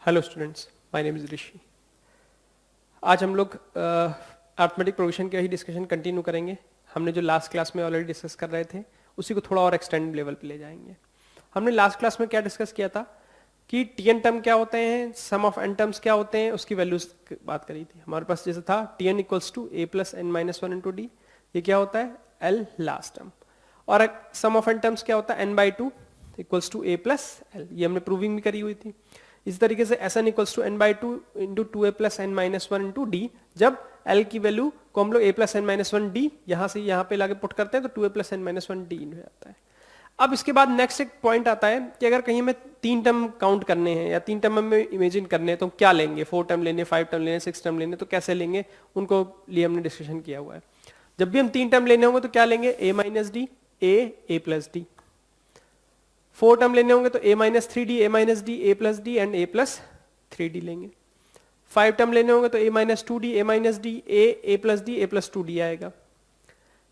Hello students, my name is Rishi. आज हम लोग अर्थमेटिक प्रोग्रेशन का ही डिस्कशन कंटिन्यू करेंगे। हमने जो लास्ट क्लास में ऑलरेडी डिस्कस कर रहे थे उसी को थोड़ा और एक्सटेंड लेवल पे ले जाएंगे। हमने लास्ट क्लास में क्या डिस्कस किया था कि टी एन टर्म क्या होते हैं, सम ऑफ एन टर्म्स क्या होते हैं, उसकी वैल्यूज की बात करी थी। हमारे पास जैसे था t n equals to A plus N minus one into d. ये क्या होता है? L last term. और सम ऑफ एन टर्म्स क्या होता है? N by two equals to A plus l. ये हमने प्रूविंग भी करी हुई थी। इस तरीके से S N equals to N by two into two A plus N minus one into D. जब एल की वैल्यू को हम लोग A plus N minus one D यहाँ से यहाँ पे लाके पुट करते हैं तो टू ए plus N minus one D हो जाता है। अब इसके बाद नेक्स्ट एक पॉइंट आता है कि अगर कहीं हमें तीन टर्म काउंट करने हैं या तीन टर्म हमें इमेजिन करने हैं तो क्या लेंगे? 4 टर्म लेने, 5 टर्म लेने, 6 टर्म लेने, तो कैसे लेंगे? उनको लिए हमने डिस्कशन किया हुआ है। जब भी हम तीन टर्म लेने होंगे तो क्या लेंगे? A minus D, A plus D. 4 term लेने होंगे तो A minus three D, A minus D, A plus D and A plus three D लेंगे। 5 टर्म लेने होंगे तो A minus two D, A minus D, A plus D, A plus two D आएगा।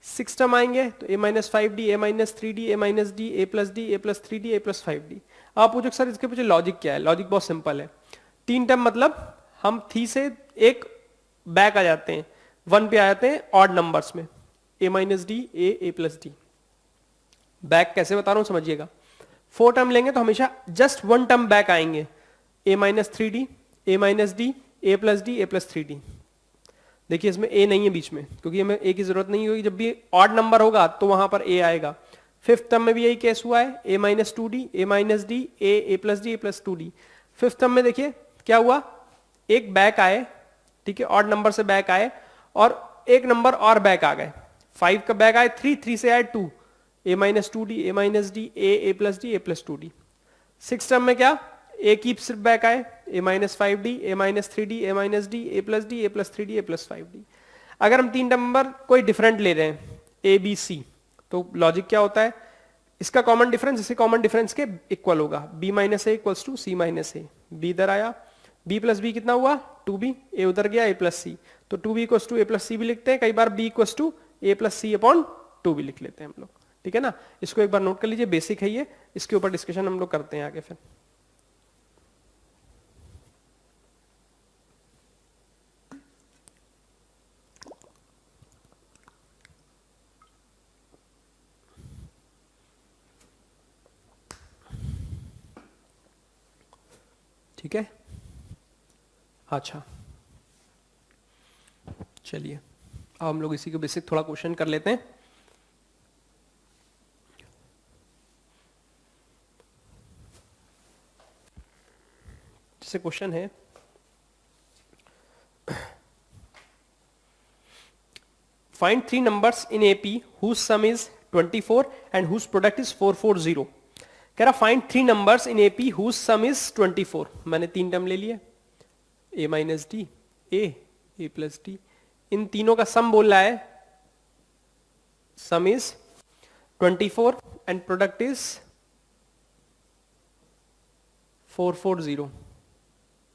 6 term आएंगे तो A minus five D, A minus three D, A minus D, A plus D, A plus three D, A plus five D. आप पूछो sir इसके पीछे logic क्या है? Logic बहुत सिंपल है। तीन टर्म मतलब हम थ्री से एक बैक आ जाते हैं, वन पे आ जाते हैं ऑड नंबर्स में। ए minus D, A plus D. Back कैसे बता रहा हूं समझिएगा। 4 टर्म लेंगे तो हमेशा जस्ट वन टर्म बैक आएंगे। ए minus three D, A minus D, A plus D, A plus three D. देखिए इसमें ए नहीं है बीच में क्योंकि हमें ए की जरूरत नहीं होगी। जब भी ऑड नंबर होगा तो वहां पर ए आएगा। 5th टर्म में भी यही केस हुआ है। A minus two D, A minus D, A plus D, A plus two D. 5th term में देखिए क्या हुआ, एक बैक आए, ठीक है, ऑड नंबर से बैक आए और एक नंबर और बैक आ गए। 5 का बैक आए 3 से आए 2, A minus two D, A minus D, A plus D, A plus two D. 6th term में क्या, ए की सिर्फ बैक आए, A minus five D, A minus three D, A minus D, A plus D, A plus three D, A plus five D. अगर हम तीन number कोई different ले रहे हैं ए बी सी तो लॉजिक क्या होता है? इसका कॉमन डिफरेंस इसी कॉमन डिफरेंस के इक्वल होगा। B minus a equals to c minus a. B इधर आया, बी प्लस बी कितना हुआ? 2b। ए उधर गया, ए प्लस सी, तो 2b equals to A plus C भी लिखते हैं। कई बार b equals to A plus C upon 2 भी लिख लेते हैं हम लोग, ठीक है ना। इसको एक बार नोट कर लीजिए, बेसिक है ये, इसके ऊपर डिस्कशन हम लोग करते हैं आगे फिर। ठीक है, अच्छा चलिए अब हम लोग इसी को बेसिक थोड़ा क्वेश्चन कर लेते हैं। जैसे क्वेश्चन है, find 3 numbers in AP whose sum is 24 and whose product is 440। कह रहा find 3 numbers in AP whose sum is 24। मैंने तीन टर्म ले लिए, A minus D, A plus D. इन तीनों का सम बोल रहा है, sum is 24 and product is 440।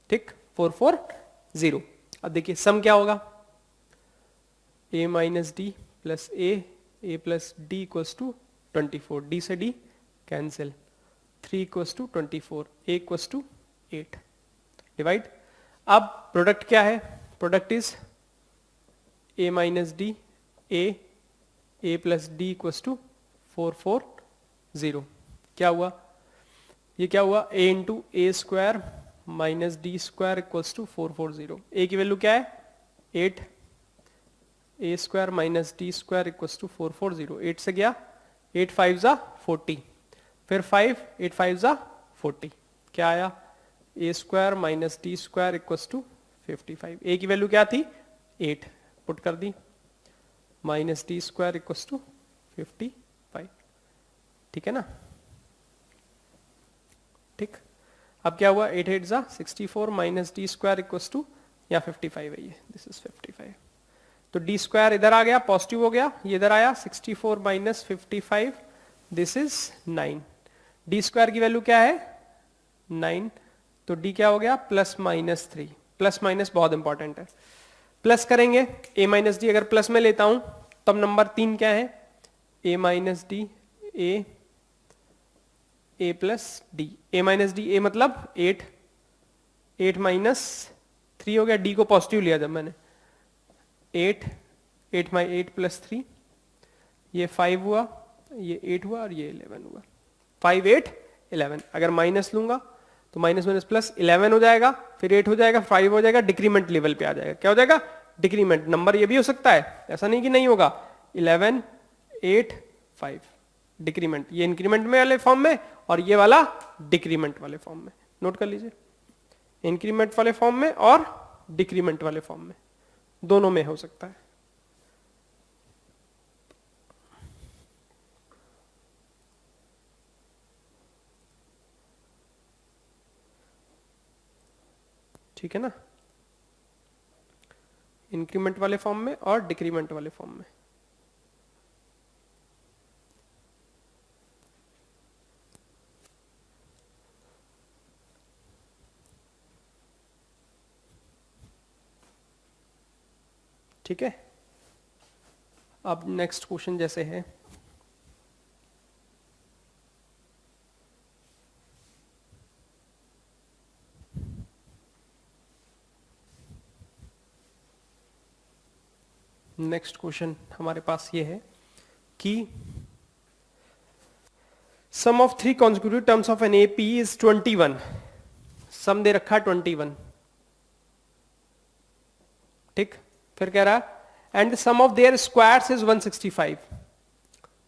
ठीक, 440। अब देखिए सम क्या होगा, A minus D plus A plus D equals to 24। D से D cancel, 3 equals to 24, A equals to 8 divide. अब प्रोडक्ट क्या है? Product is A minus D, A plus D equals to 440। क्या हुआ? ये क्या हुआ? A into A square minus D square equals to 440। A की वैल्यू क्या है? 8, A square minus D square equals to 440। 8 से गया, 8 5 जा 40, फिर 5, 8 5 जा 40। क्या आया? A square minus D square equals to 55। A की वैल्यू क्या थी? 8 पुट कर दी, minus D square equals to 55। ठीक है ना। ठीक, अब क्या हुआ? 8 8 जा 64 minus D square equals to, या 55 है ये, दिस इज 55। तो डी स्क्वायर इधर आ गया, पॉजिटिव हो गया, ये इधर आया 64 minus 55, this is 9। D square की वैल्यू क्या है? 9। तो डी क्या हो गया? Plus minus 3। प्लस माइनस बहुत इंपॉर्टेंट है। प्लस करेंगे, ए माइनस डी अगर प्लस में लेता हूं तब नंबर 3 क्या है? A minus D, A plus D. A minus D, ए मतलब 8, 8 माइनस 3 हो गया, डी को पॉजिटिव लिया जब मैंने, 8 प्लस 3, ये 5 हुआ, ये 8 हुआ और ये 11 हुआ, 5 8 11। अगर माइनस लूंगा तो माइनस माइनस प्लस 11 हो जाएगा, फिर 8 हो जाएगा, 5 हो जाएगा, डिक्रीमेंट लेवल पे आ जाएगा। क्या हो जाएगा? डिक्रीमेंट। नंबर ये भी हो सकता है, ऐसा नहीं कि नहीं होगा। 11 8 5 डिक्रीमेंट, ये इंक्रीमेंट में वाले फॉर्म में और ये वाला डिक्रीमेंट वाले फॉर्म में। नोट कर लीजिए, इंक्रीमेंट वाले फॉर्म में और डिक्रीमेंट वाले फॉर्म में, दोनों में हो सकता है। ठीक है ना, इंक्रीमेंट वाले फॉर्म में और डिक्रीमेंट वाले फॉर्म में। ठीक है, अब नेक्स्ट क्वेश्चन जैसे है, नेक्स्ट क्वेश्चन हमारे पास ये है कि sum of 3 consecutive terms of an AP is 21। Sum दे रखा 21, ठीक। फिर कह रहा and sum of their squares is 165।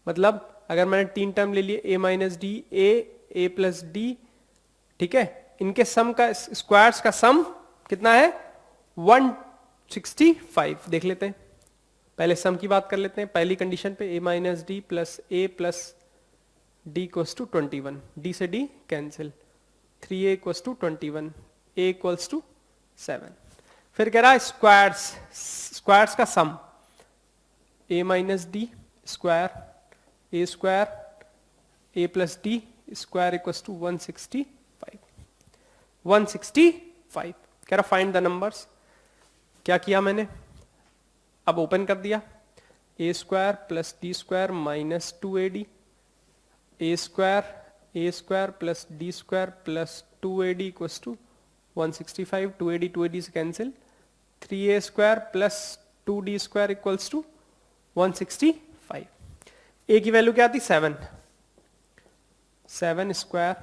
मतलब अगर मैंने 3 टर्म ले लिए, a minus D, a plus D, ठीक है, इनके सम का, स्क्वायर्स का सम कितना है? 165। देख लेते हैं, पहले सम की बात कर लेते हैं। पहली कंडीशन पे a minus D plus a plus D equals to 21, D से D cancel, 3a equals to 21, a equals to 7। फिर कह रहा है स्क्वायर्स, स्क्वायर्स का sum, a minus D square, a square, a plus D square equals to 165। 165 कह रहा find the numbers. क्या किया मैंने? अब ओपन कर दिया, a square plus D square minus 2ad, a square plus D square plus 2ad equals to 165, 2ad से cancel, 3a square plus 2d square equals to 165। a की वैल्यू क्या आती? 7, 7 square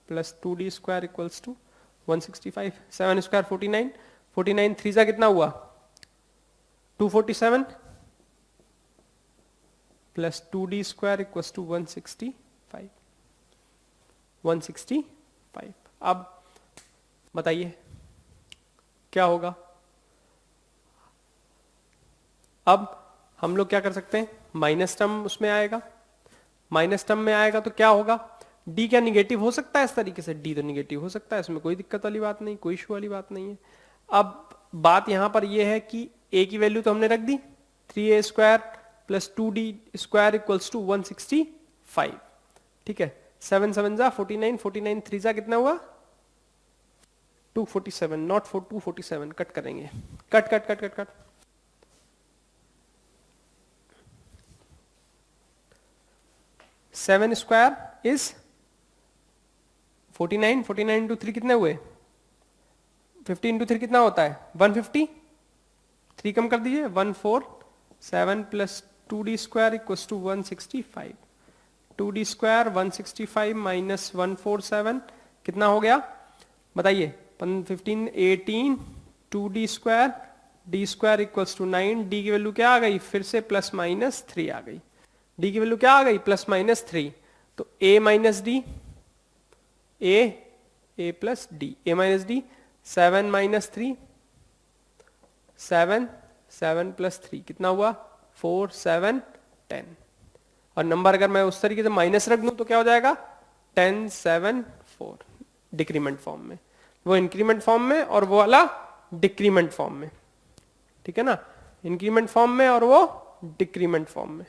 plus 2d square equals to 165, 7 square 49, 49 3 सा कितना हुआ? 247 plus 2d square equals to 165, 165। अब बताइए क्या होगा? अब हम लोग क्या कर सकते हैं? माइनस टर्म उसमें आएगा, माइनस टर्म में आएगा तो क्या होगा? d क्या निगेटिव हो सकता है इस तरीके से? d तो निगेटिव हो सकता है, इसमें कोई दिक्कत वाली बात नहीं, कोई इशू वाली बात नहीं है। अब बात यहां पर यह है कि a की वैल्यू तो हमने रख दी, 3a square plus 2d square equals to 165, ठीक है। 7 7 जा 49, 49 3 जा कितना हुआ? 247, नॉट 247, कट करेंगे, cut cut cut cut cut. 7 square is 49, 49 into 3 कितने हुए? 50 इंटू 3 कितना होता है? 150, 3 कम कर दीजिए, 147 plus 2d square equals to 165, 2d square 165 minus 147 कितना हो गया बताइए? 15 18, 2d square, d square equals to 9, d की वैल्यू क्या आ गई? फिर से प्लस माइनस 3 आ गई, d की वैल्यू क्या आ गई? Plus minus 3। तो a minus D, a plus D, a minus D, 7 minus 3, 7 7 plus 3 कितना हुआ? 4 7 10। और नंबर अगर मैं उस तरीके से माइनस रख दूं तो क्या हो जाएगा? 10 7 4, डिक्रीमेंट फॉर्म में, वो इंक्रीमेंट फॉर्म में और वो वाला डिक्रीमेंट फॉर्म में, ठीक है ना, इंक्रीमेंट फॉर्म में और वो डिक्रीमेंट फॉर्म में।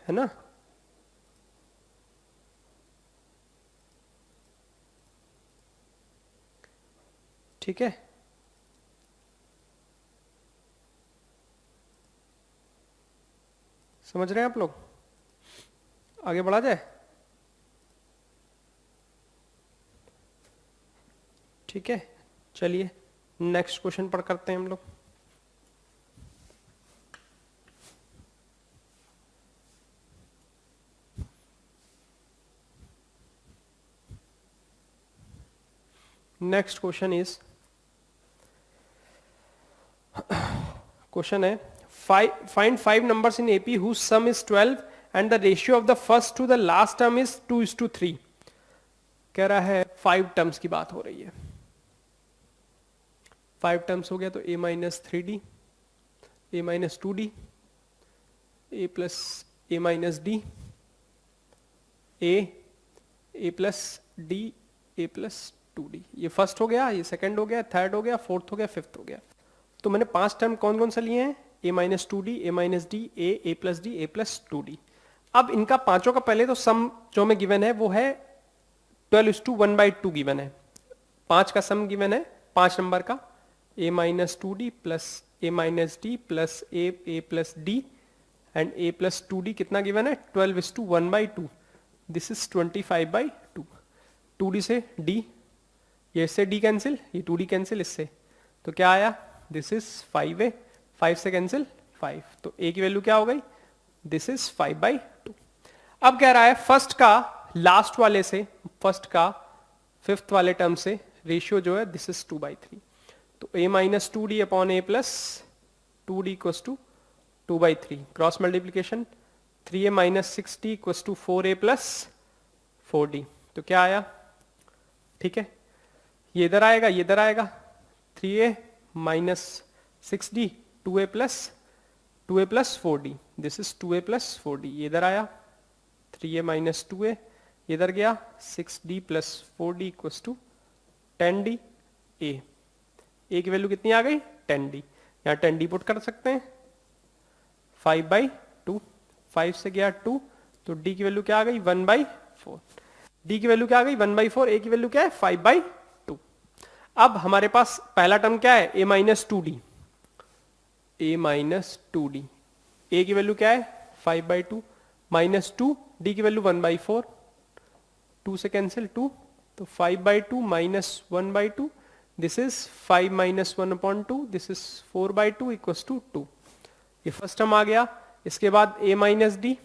है ना? ठीक है, समझ रहे हैं आप लोग? आगे बढ़ा जाए? ठीक है, चलिए नेक्स्ट क्वेश्चन पढ़ करते हैं हम लोग। नेक्स्ट क्वेश्चन इज, क्वेश्चन है find 5 numbers in AP whose sum is 12 and the ratio of the first to the last term is 2:3। कह रहा है 5 टर्म्स की बात हो रही है। 5 टर्म्स हो गया तो a minus 3d, a minus 2d, a plus a minus d, a plus d, a plus 2d। ये फर्स्ट हो गया, ये सेकंड हो गया, थर्ड हो गया, फोर्थ हो गया, फिफ्थ हो गया। तो मैंने 5 टर्म कौन कौन सा लिए हैं? a minus 2d, a minus d, a plus d, a plus 2d। अब इनका पांचों का पहले तो सम जो में गिवन है वो है 12:1/2 गिवन है। 5 का सम गिवन है 5 नंबर का, a minus 2d plus a minus d plus a plus d and a plus 2d कितना गिवन है? 12:1/2। This is 25/2। 2d से d, ये इससे d कैंसिल, ये 2d कैंसिल इससे, तो क्या आया? दिस इज 5a, 5 से कैंसिल 5, तो a की वैल्यू क्या हो गई? This is 5/2। अब कह रहा है फर्स्ट का लास्ट वाले से, फर्स्ट का फिफ्थ वाले टर्म से रेशियो जो है दिस इज 2/3। तो a minus 2d upon a plus 2d equals to 2/3। Cross multiplication 3a minus 6d equals to 4a plus 4d। तो क्या आया? ठीक है, ये इधर आएगा, ये इधर आएगा। 3a minus 6d, 2a plus 4d, this is 2a plus 4d। ये इधर आया, 3a माइनस 2a, इधर गया 6d plus 4d equals to 10d। a की वैल्यू कितनी आ गई? 10d। यहाँ 10d पुट कर सकते हैं, 5/2, 5 से गया 2, तो d की वैल्यू क्या आ गई? 1/4। d की वैल्यू क्या आ गई? 1/4। a की वैल्यू क्या है? 5/2। अब हमारे पास पहला टर्म क्या है? a minus 2d, a minus 2d, a की वैल्यू क्या है? 5/2 माइनस 2, d की वैल्यू 1/4, 2 से कैंसिल 2, तो 5/2 minus 1/2, this is 5 minus 1/2, this is 4/2 equals to 2। ये फर्स्ट टर्म आ गया। इसके बाद a minus d,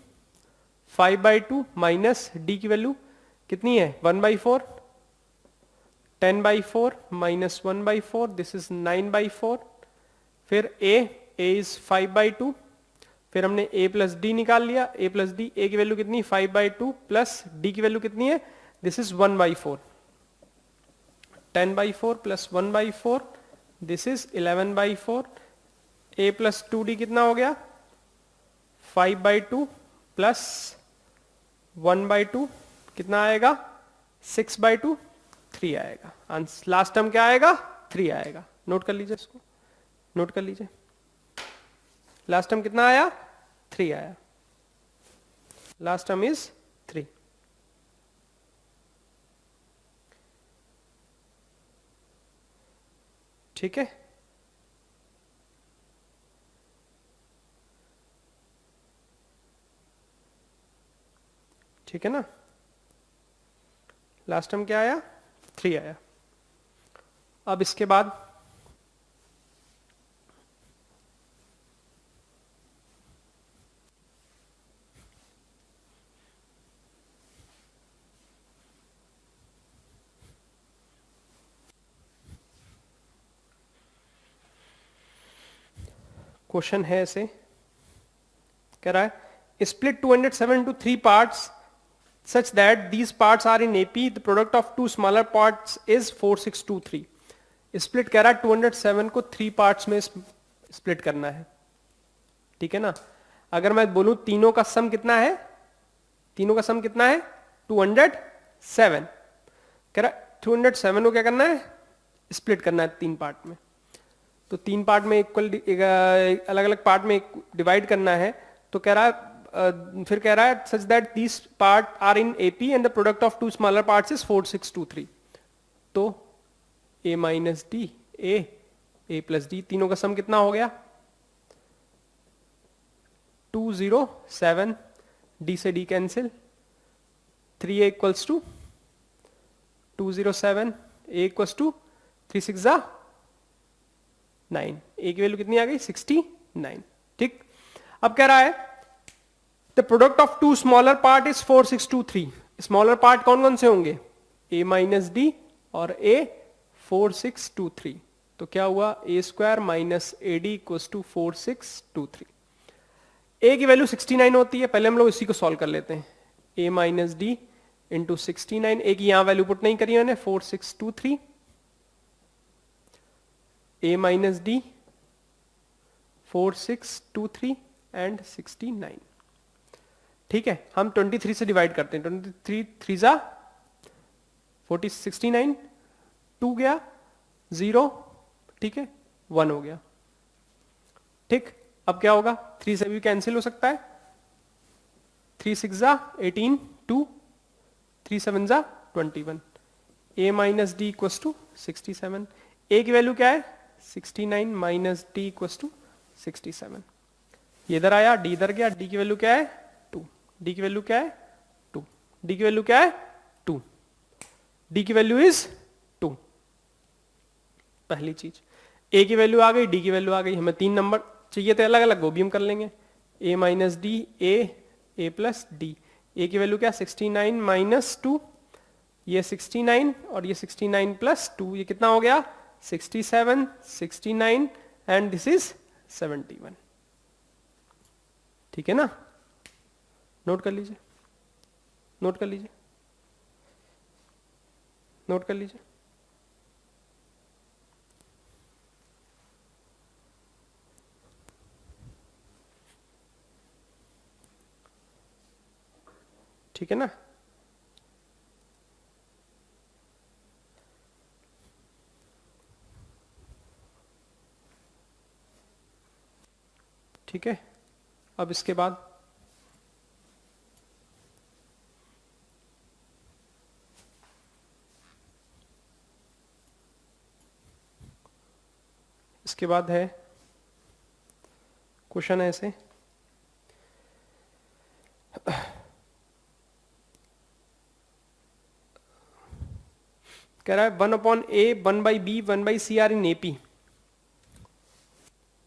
5/2 minus d की वैल्यू कितनी है? 1/4, 10/4 माइनस 1/4, दिस इज 9/4। फिर a इज 5/2, फिर हमने a प्लस डी निकाल लिया, a प्लस डी, a की वैल्यू कितनी? 5/2 प्लस d की वैल्यू कितनी है? This is 1/4। 10/4 plus 1/4, this is 11/4। a plus 2d कितना हो गया? 5/2 प्लस 1/2 कितना आएगा? 6/2, 3 आएगा। लास्ट टर्म क्या आएगा? 3 आएगा। नोट कर लीजिए इसको, नोट कर लीजिए। लास्ट टर्म कितना आया? 3 आया। Last term is 3। ठीक है, ठीक है ना? लास्ट टर्म क्या आया? 3 आया। अब इसके बाद क्वेश्चन है ऐसे, कह रहा है split 207 into 3 parts such that these parts are in AP, the product of two smaller parts is 4623। Split कह रहा है 207 को 3 पार्ट्स में स्प्लिट करना है। ठीक है ना? अगर मैं बोलूं तीनों का सम कितना है? तीनों का सम कितना है? 207। कह रहा है 207 को क्या करना है? स्प्लिट करना है 3 पार्ट में। तो 3 पार्ट में इक्वल, अलग अलग पार्ट में डिवाइड करना है। तो कह रहा है फिर कह रहा है such that this part are in AP and the product of two smaller parts is 4623। तो a minus D, a plus d, तीनों का सम कितना हो गया? 207, डी से D cancel, 3a equals to 207, a equals to 3 6 9, a की value कितनी आ गई 69। ठीक, अब कह रहा है the product of two smaller part is 4623। Smaller part कौन कौन से होंगे, a माइनस डी और a 4623। तो क्या हुआ, a square minus a d equals to 4623। a की वैल्यू 69 होती है, पहले हम लोग इसी को सॉल्व कर लेते हैं। a minus D into 69, a की यहां वैल्यू पुट नहीं करी मैंने, 4623, a माइनस डी 4623 एंड 69। ठीक है, हम 23 से डिवाइड करते हैं, 23 3 जा 40, 69, 2 गया 0, ठीक है 1 हो गया। ठीक, अब क्या होगा, 3 से भी कैंसिल हो सकता है, 3 6 जा 18, 2, 3 7 जा 21, a minus d equals to 67। a की वैल्यू क्या है 69 माइनस डी इक्वल्स टू 67। ये इधर आया, d इधर गया, d की वैल्यू क्या है 2, d की वैल्यू क्या है 2, d की वैल्यू क्या है 2, d की वैल्यू इज 2। पहली चीज, a की वैल्यू आ गई, d की वैल्यू आ गई, हमें 3 नंबर चाहिए थे अलग अलग, वो भी हम कर लेंगे। a minus D, a plus D, a की वैल्यू क्या 69 माइनस 2, ये 69 और ये 69 प्लस 2, ये कितना हो गया 67, 69 एंड दिस इज 71। ठीक है ना, नोट कर लीजिए, नोट कर लीजिए, नोट कर लीजिए। ठीक है ना, ठीक है। अब इसके बाद है क्वेश्चन ऐसे, कह रहा है 1/a 1/b 1/c are in AP,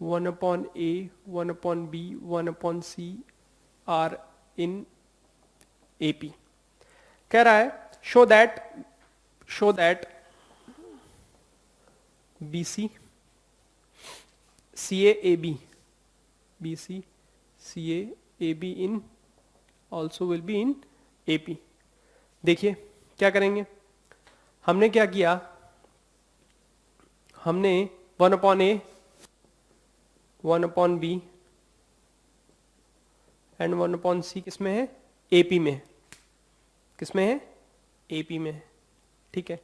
1/a 1/b 1/c are in AP। कह रहा है show that BC CA AB, BC CA AB in also will be in AP। देखिए क्या करेंगे, हमने क्या किया, हमने 1/a 1/b एंड 1/c किसमें है AP में, किसमें है AP में है। ठीक है,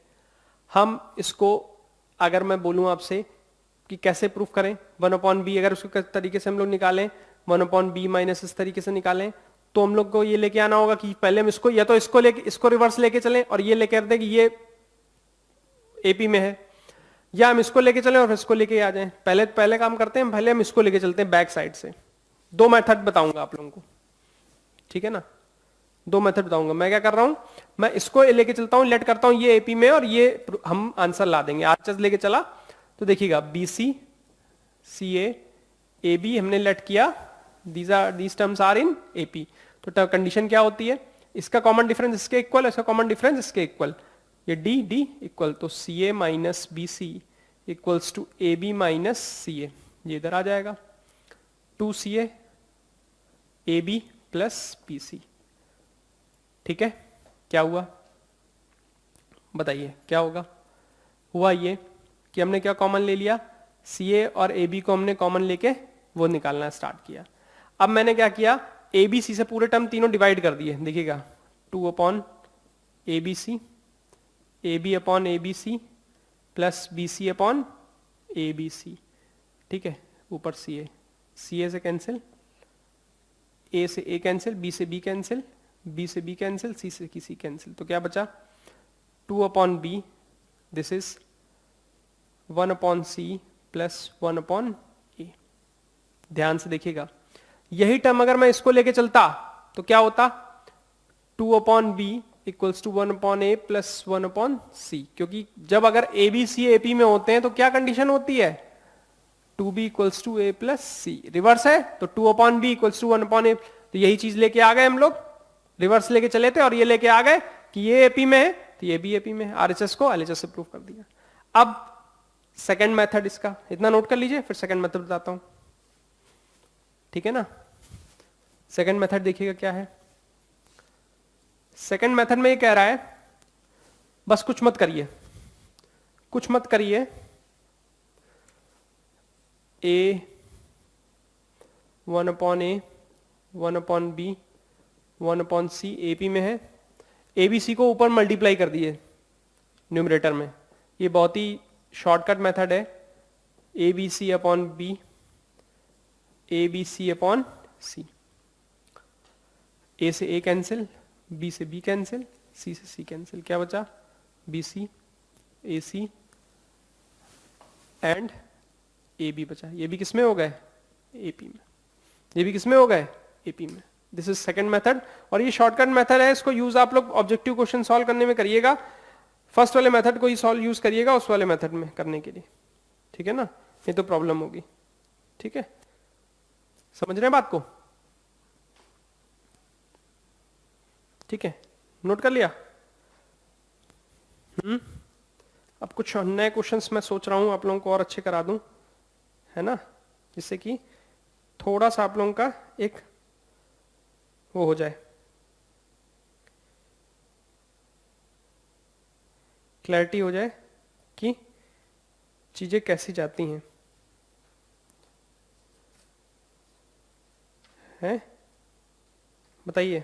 हम इसको अगर मैं बोलूं आपसे कि कैसे प्रूफ करें, 1/b अगर उसको किस तरीके से हम लोग निकालें, 1/b माइनस इस तरीके से निकालें, तो हम लोग को ये लेके आना होगा कि पहले हम इसको या तो इसको रिवर्स लेके चलें और ये लेके आते कि ये AP में है, या हम इसको लेके चलें और इसको लेके आ जाएं। पहले काम करते हैं, पहले हम इसको लेके चलते हैं बैक साइड से। 2 मेथड बताऊंगा आप लोगों को, ठीक है ना, 2 मेथड बताऊंगा। मैं क्या कर रहा हूं, मैं इसको लेके चलता हूं, लेट करता हूं ये AP में और ये हम आंसर ला देंगे। आरचेस लेके चला तो देखिएगा BC CA AB हमने लेट किया, these terms are in AP। तो कंडीशन क्या होती है, इसका कॉमन डिफरेंस इसके इक्वल, इसका कॉमन डिफरेंस इसके इक्वल, ये D इक्वल, तो CA minus BC equals to AB minus CA, ये इधर आ जाएगा 2CA AB प्लस BC। ठीक है, क्या हुआ बताइए, क्या होगा, हुआ ये कि हमने क्या कॉमन ले लिया, CA और AB को हमने कॉमन लेके वो निकालना स्टार्ट किया। अब मैंने क्या किया, ABC से पूरे टर्म तीनों डिवाइड कर दिए, देखिएगा 2/ABC, AB/ABC plus BC upon ABC। ठीक है, ऊपर CA से कैंसिल, A से A कैंसिल, B से B कैंसिल, B से B कैंसिल, C से C कैंसिल, तो क्या बचा 2/B, this is 1/C plus 1/A। ध्यान से देखिएगा, यही टर्म अगर मैं इसको लेके चलता तो क्या होता, 2/b equals to 1/a plus 1/c, क्योंकि जब अगर A B C A P में होते हैं तो क्या कंडीशन होती है, 2b equals to a plus c. Reverse है तो 2/b इक्वल्स टू 1/a, तो यही चीज लेके आ गए हम लोग, रिवर्स लेके चले थे और ये लेके आ गए कि ये एपी में है तो ये भी एपी में है, आरएचएस को एलएचएस से प्रूव कर दिया। अब सेकंड मेथड इसका इतना नोट कर लीजिए, फिर सेकंड मेथड बताता हूं, ठीक है ना। सेकंड मेथड देखिएगा क्या है। सेकंड मेथड में ये कह रहा है बस कुछ मत करिए, कुछ मत करिए, a 1/a 1/b 1/c AP में है, ABC को ऊपर मल्टीप्लाई कर दिए न्यूमरेटर में, ये बहुत ही शॉर्टकट मेथड है, ABC/b ABC/c, A से A कैंसिल, B से B कैंसिल, C से C कैंसिल, क्या बचा BC AC एंड AB बचा। ये भी किसमें हो गए, AP में, ये भी किसमें हो गए, AP में। दिस इज सेकंड मेथड, और ये शॉर्टकट मेथड है, इसको यूज आप लोग ऑब्जेक्टिव क्वेश्चन सॉल्व करने में करिएगा, फर्स्ट वाले मेथड को ही सॉल्व यूज करिएगा उस वाले मेथड में करने के लिए, ठीक है ना, नहीं तो प्रॉब्लम होगी, ठीक है, समझ रहे हैं बात को, ठीक है, नोट कर लिया। अब कुछ नए क्वेश्चंस मैं सोच रहा हूं आप लोगों को और अच्छे करा दूं, है ना, जिससे कि थोड़ा सा आप लोगों का एक वो हो जाए, क्लैरिटी हो जाए कि चीजें कैसी जाती हैं, हैं, बताइए।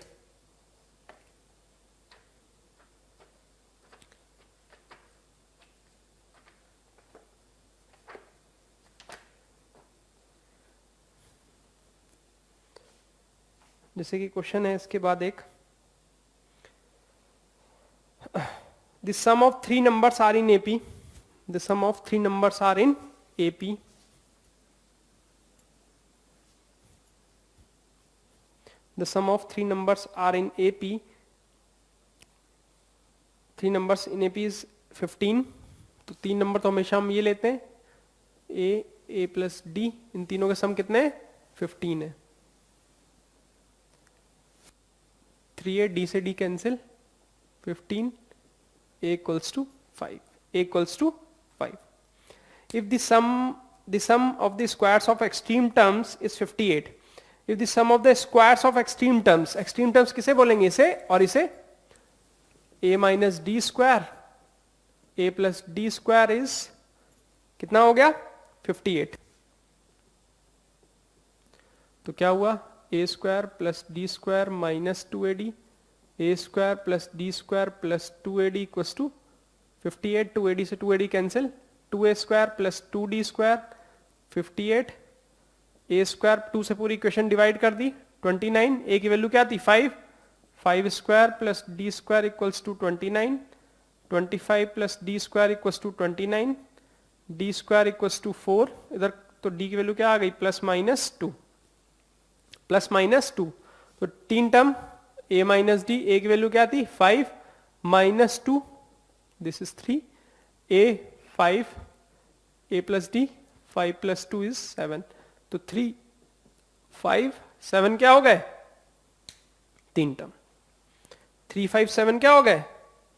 जैसे कि क्वेश्चन है इसके बाद एक, the sum of 3 numbers are in AP, the sum of 3 numbers are in AP, the sum of 3 numbers are in AP, 3 numbers in AP is 15, तो 3 नंबर तो हमेशा हम ये लेते हैं A प्लस D, इन तीनों के सम कितने हैं 15 है, 3A D से D cancel, 15 A equals to 5, A equals to 5. If the sum of the squares of extreme terms is 58, if the sum of the squares of extreme terms किसे बोलेंगे, इसे और इसे, A minus D square A plus D square is कितना हो गया 58, तो क्या हुआ A square plus D square minus 2AD, A square plus D square plus 2AD equals to 58, 2AD से 2AD cancel, 2A square plus 2D square 58, A square 2 से पूरी equation divide कर दी 29, A की वैल्यू क्या थी 5, 5 square plus D square equals to 29, 25 plus D square equals to 29, D square equals to 4, इधर तो D की वैल्यू क्या आ गई प्लस माइनस 2, प्लस माइनस 2, तो 3 term A minus D, A की वैल्यू क्या थी 5 minus 2, this is 3, A 5, A plus D 5 plus 2 is 7, तो 3 5 7 क्या हो गए 3 टर्म, 3 5 7 क्या हो गए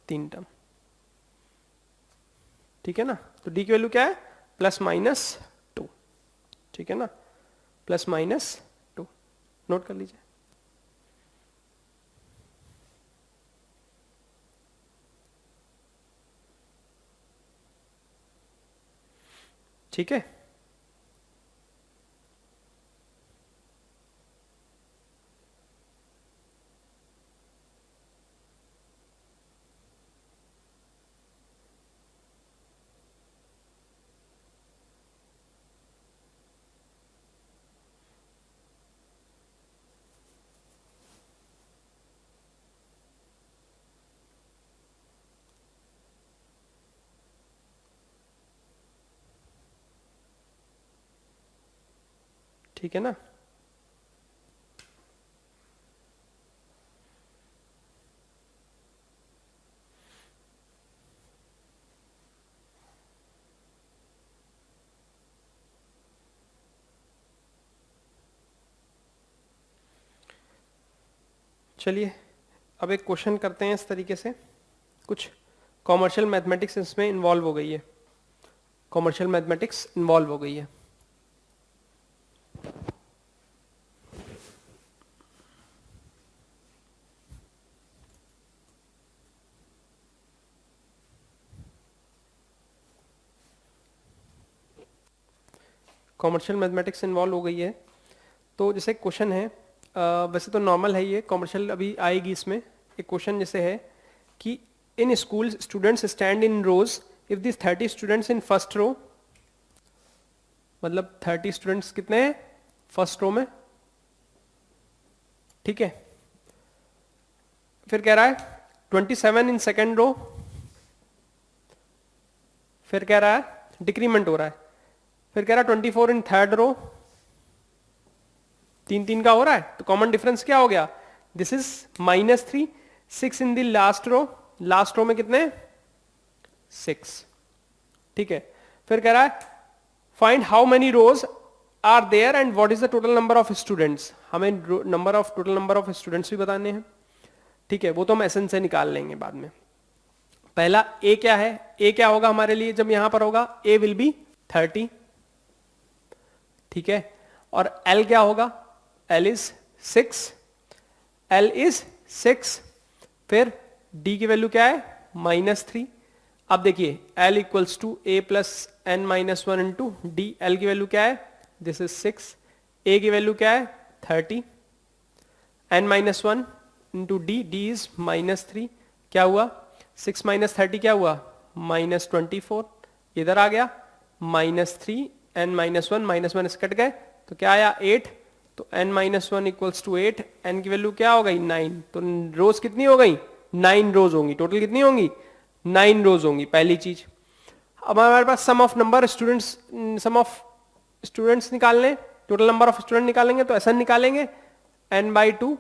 3 टर्म, ठीक है ना, तो D की वैल्यू क्या है प्लस माइनस 2, ठीक है ना, प्लस माइनस 2, नोट कर लीजिए। ठीक है, ठीक है ना, चलिए अब एक क्वेश्चन करते हैं इस तरीके से, कुछ कॉमर्शियल मैथमेटिक्स इसमें इन्वॉल्व हो गई है, कॉमर्शियल मैथमेटिक्स इन्वॉल्व हो गई है। कॉमर्शियल मैथमेटिक्स इन्वॉल्व हो गई है। तो जैसे क्वेश्चन है, वैसे तो नॉर्मल है ये, कॉमर्शियल अभी आएगी इसमें। एक क्वेश्चन जैसे है कि in school students stand in rows if this 30 students in first row, मतलब 30 स्टूडेंट्स कितने हैं फर्स्ट रो में, ठीक है। फिर कह रहा है 27 इन सेकेंड रो, फिर कह रहा है डिक्रीमेंट हो रहा है, फिर कह रहा है 24 इन थर्ड रो, 3 का हो रहा है, तो कॉमन डिफरेंस क्या हो गया, this is -3, 6 in the last row में कितने 6, ठीक है। फिर कह रहा है find how many rows are there and what is the total number of students, हमें टोटल नंबर ऑफ स्टूडेंट्स भी बताने हैं, ठीक है। वो तो हम एसएन से निकाल लेंगे बाद में। पहला ए क्या है, ए क्या होगा हमारे लिए जब यहां पर होगा, ए विल बी 30, ठीक है। और एल क्या होगा, एल इज 6, फिर डी की वैल्यू क्या है -3। अब देखिए l equals to A plus N minus 1 into d, l की वैल्यू क्या है, दिस इज 6, ए की वैल्यू क्या है 30, n minus 1 into d, d is -3, क्या हुआ 6 माइनस 30 क्या हुआ -24, इधर आ गया -3, एन माइनस 1 से कट गए तो क्या आया 8, तो n minus 1 equals to 8, n की वैल्यू क्या हो गई 9, तो रोज कितनी हो गई 9 रोज होंगी, टोटल कितनी होंगी 9 रोज होंगी, पहली चीज। अब हमारे पास सम ऑफ स्टूडेंट्स निकालने, टोटल नंबर ऑफ स्टूडेंट निकालेंगे तो ऐसा निकालेंगे n/2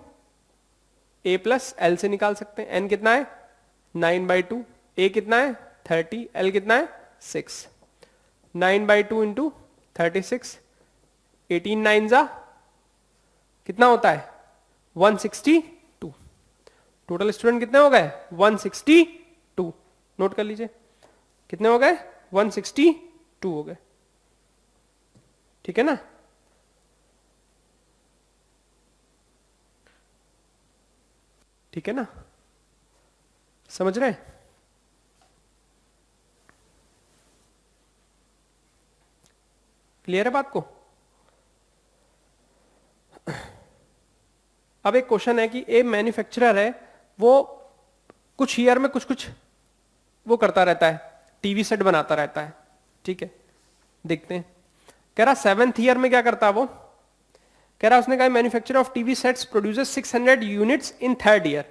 a प्लस एल से निकाल सकते हैं, n कितना है 9/2, a कितना है 30, l कितना है 6, 9/2 इंटू 36, 18 9 जा कितना होता है 162, टोटल स्टूडेंट कितने हो गए 162, नोट कर लीजिए कितने हो गए 162 हो गए, ठीक है ना। ठीक है ना, समझ रहे हैं? क्लियर है बात को? अब एक क्वेश्चन है कि ए मैन्युफैक्चरर है, वो कुछ ईयर में कुछ वो करता रहता है, टीवी सेट बनाता रहता है, ठीक है। देखते हैं, कह रहा 7th ईयर में क्या करता है वो, कह रहा उसने कहा manufacture of TV sets produces 600 units in third year.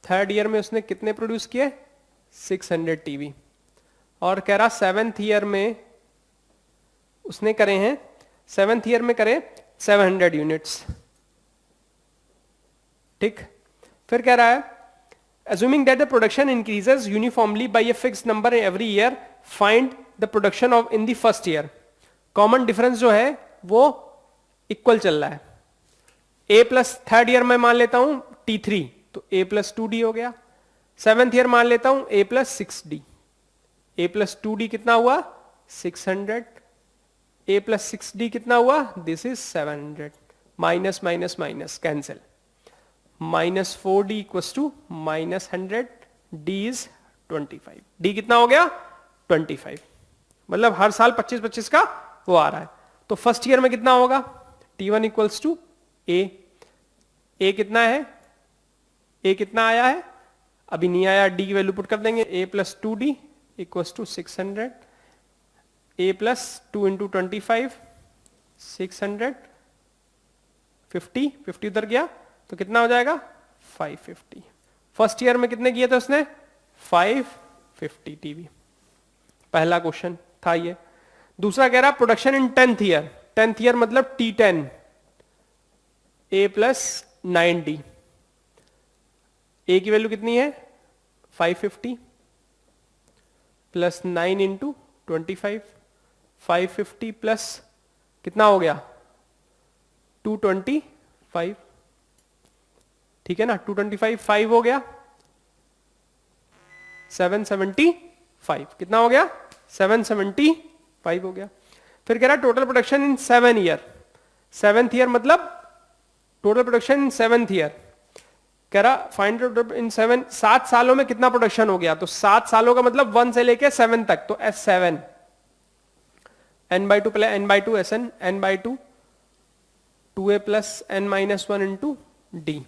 Third year में उसने कितने प्रोड्यूस किए 600 टीवी, और कह रहा 7th ईयर में उसने करे हैं, 7th ईयर में करे 700 यूनिट्स, ठीक। फिर कह रहा है assuming that the production increases uniformly by a fixed number every year, find the production of in the first year। Common difference जो है वो इक्वल चल रहा है, a प्लस थर्ड ईयर में मान लेता हूं T3, तो a प्लस 2d हो गया, 7th ईयर मान लेता हूं a plus 6d, a plus 2d कितना हुआ 600, a प्लस 6d कितना हुआ, this is 700, minus minus minus cancel, -4d equals to -100, d is 25, d कितना हो गया 25, मतलब हर साल 25-25 का वो आ रहा है। तो फर्स्ट ईयर में कितना होगा T1 इक्वल्स टू a कितना है, a कितना आया है अभी नहीं आया, d की वैल्यू पुट कर देंगे, a plus 2d equals to 600, a plus 2 into 25 600, 50 उधर गया तो कितना हो जाएगा 550। फर्स्ट ईयर में कितने किए थे उसने 550 टीवी, पहला क्वेश्चन था ये। दूसरा कह रहा production in 10th year, 10th year मतलब T10, a plus 9d, a की वैल्यू कितनी है 550 प्लस 9 इंटू 25, 550 प्लस कितना हो गया 225, ठीक है ना, 225 5 हो गया 775, कितना हो गया 775 हो गया। फिर कह रहा total production in 7 year, 7th year मतलब total production in 7th year, कह रहा फाइंड इन 7 सालों में कितना प्रोडक्शन हो गया। तो 7 सालों का मतलब 1 से लेके 7 तक, तो S7 n/2 plus n/2 Sn n/2 2a plus n-1 into D,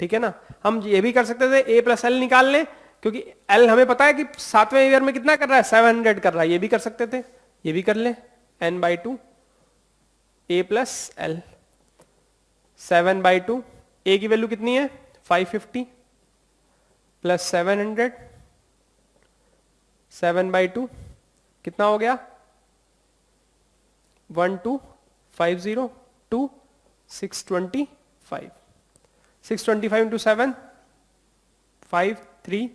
ठीक है ना। हम ये भी कर सकते थे a प्लस एल निकाल लें, क्योंकि l हमें पता है कि 7वें ईयर में कितना कर रहा है 700 कर रहा है, ये भी कर सकते थे, ये भी कर लें n/2 a plus L 7/2, a की वैल्यू कितनी है 550 प्लस 700 7/2 कितना हो गया 1250 टू 625, 625 इंटू 7 53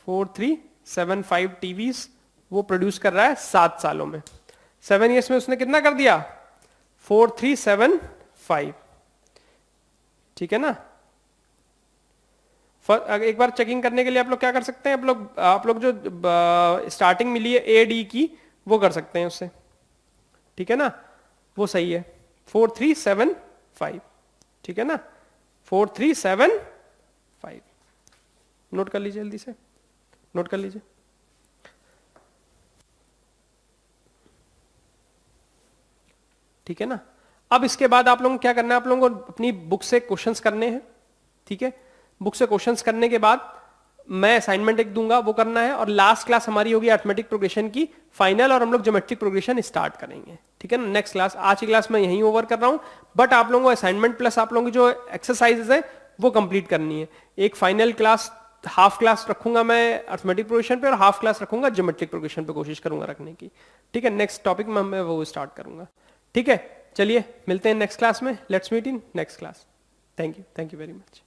4375 टीवीज वो प्रोड्यूस कर रहा है 7 सालों में। 7 ईयर्स में उसने कितना कर दिया 4375, ठीक है ना। एक बार चेकिंग करने के लिए आप लोग क्या कर सकते हैं, आप लोग जो स्टार्टिंग मिली है ए डी की वो कर सकते हैं उससे, ठीक है ना, वो सही है 4375, ठीक है ना 4375, नोट कर लीजिए जल्दी से, नोट कर लीजिए। ठीक है ना। अब इसके बाद आप लोगों को क्या करना है, आप लोगों को अपनी बुक से क्वेश्चंस करने हैं, ठीक है। बुक से क्वेश्चंस करने के बाद मैं असाइनमेंट एक दूंगा, वो करना है, और लास्ट क्लास हमारी होगी अरिथमेटिक प्रोग्रेशन की फाइनल, और हम लोग ज्योमेट्रिक प्रोग्रेशन स्टार्ट करेंगे, ठीक है ना। नेक्स्ट क्लास, आज की क्लास मैं यहीं ओवर कर रहा हूं, बट आप लोगों को असाइनमेंट प्लस आप लोगों की जो एक्सरसाइजेज है वो कंप्लीट करनी है। एक फाइनल क्लास, हाफ क्लास रखूंगा मैं अरिथमेटिक प्रोग्रेशन पे, और हाफ क्लास रखूंगा ज्योमेट्रिक प्रोग्रेशन पे, कोशिश करूंगा रखने की, ठीक है। नेक्स्ट टॉपिक में मैं वो स्टार्ट करूंगा, ठीक है। चलिए मिलते हैं नेक्स्ट क्लास में, let's meet in next class. Thank you very much.